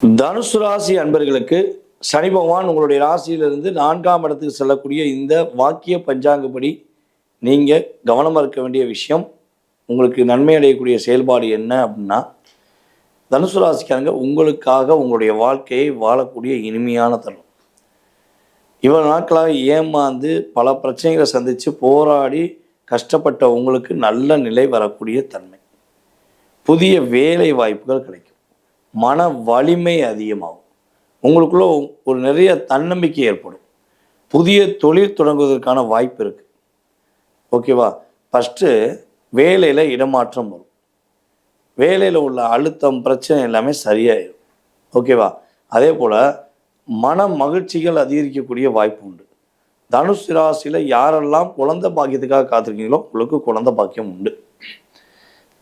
தனுசு ராசி அன்பர்களுக்கு சனி பகவான் உங்களுடைய ராசியிலிருந்து 4ஆம் இடத்துக்கு செல்லக்கூடிய இந்த வாக்கிய பஞ்சாங்கப்படி நீங்கள் கவனமாக இருக்க வேண்டிய விஷயம், உங்களுக்கு நன்மை அடையக்கூடிய செயல்பாடு என்ன அப்படின்னா, தனுசு ராசிக்காரங்க உங்களுக்காக உங்களுடைய வாழ்க்கையை வாழக்கூடிய இனிமையான தருணம். இவ்வளவு நாட்களாக ஏமாந்து பல பிரச்சனைகளை சந்தித்து போராடி கஷ்டப்பட்ட உங்களுக்கு நல்ல நிலை வரக்கூடிய தன்மை, புதிய வேலை வாய்ப்புகள் கிடைக்கும், மன வலிமை அதிகமாகும், உங்களுக்குள்ள ஒரு நிறைய தன்னம்பிக்கை ஏற்படும், புதிய தொழில் தொடங்குவதற்கான வாய்ப்பு இருக்குது. ஓகேவா? ஃபஸ்ட்டு வேலையில் இடமாற்றம் வரும், வேலையில் உள்ள அழுத்தம் பிரச்சனை எல்லாமே சரியாயிடும். ஓகேவா? அதே போல் மன மகிழ்ச்சிகள் அதிகரிக்கக்கூடிய வாய்ப்பு உண்டு. தனுசு ராசியில் யாரெல்லாம் குழந்தை பாக்கியத்துக்காக காத்திருக்கீங்களோ உங்களுக்கு குழந்தை பாக்கியம் உண்டு.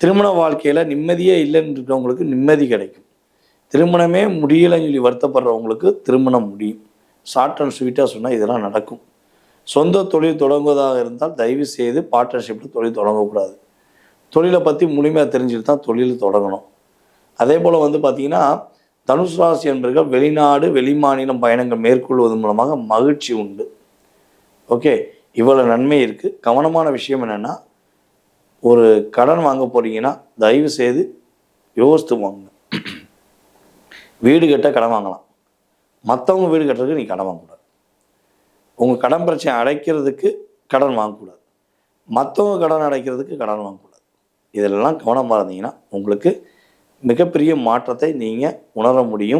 திருமண வாழ்க்கையில் நிம்மதியே இல்லைன்னு இருக்கிறவங்களுக்கு நிம்மதி கிடைக்கும். திருமணமே முடியலைன்னு சொல்லி வருத்தப்படுறவங்களுக்கு திருமணம் முடியும். ஷார்ட் அண்ட் ஸ்வீட்டாக சொன்னால் இதெல்லாம் நடக்கும். சொந்த தொழில் தொடங்குவதாக இருந்தால் தயவு செய்து பார்ட்னர்ஷிப்பில் தொழில் தொடங்கக்கூடாது. தொழிலை பற்றி முழுமையாக தெரிஞ்சுட்டு தான் தொழில் தொடங்கணும். அதே போல் பார்த்திங்கன்னா, தனுசு ராசி என்பவர்கள் வெளிநாடு வெளிமாநிலம் பயணங்கள் மேற்கொள்வதன் மூலமாக மகிழ்ச்சி உண்டு. ஓகே, இவ்வளோ நன்மை இருக்குது. கவனமான விஷயம் என்னென்னா, ஒரு கடன் வாங்க போகிறீங்கன்னா தயவு செய்து யோசித்து வாங்க. வீடு கட்ட கடன் வாங்கலாம், மற்றவங்க வீடு கட்டுறதுக்கு நீ கடன் வாங்கக்கூடாது. உங்கள் கடன் பிரச்சனை அடைக்கிறதுக்கு கடன் வாங்கக்கூடாது, மற்றவங்க கடன் அடைக்கிறதுக்கு கடன் வாங்கக்கூடாது. இதெல்லாம் கவனமாக இருந்தீங்கன்னா உங்களுக்கு மிகப்பெரிய மாற்றத்தை நீங்கள் உணர முடியும்.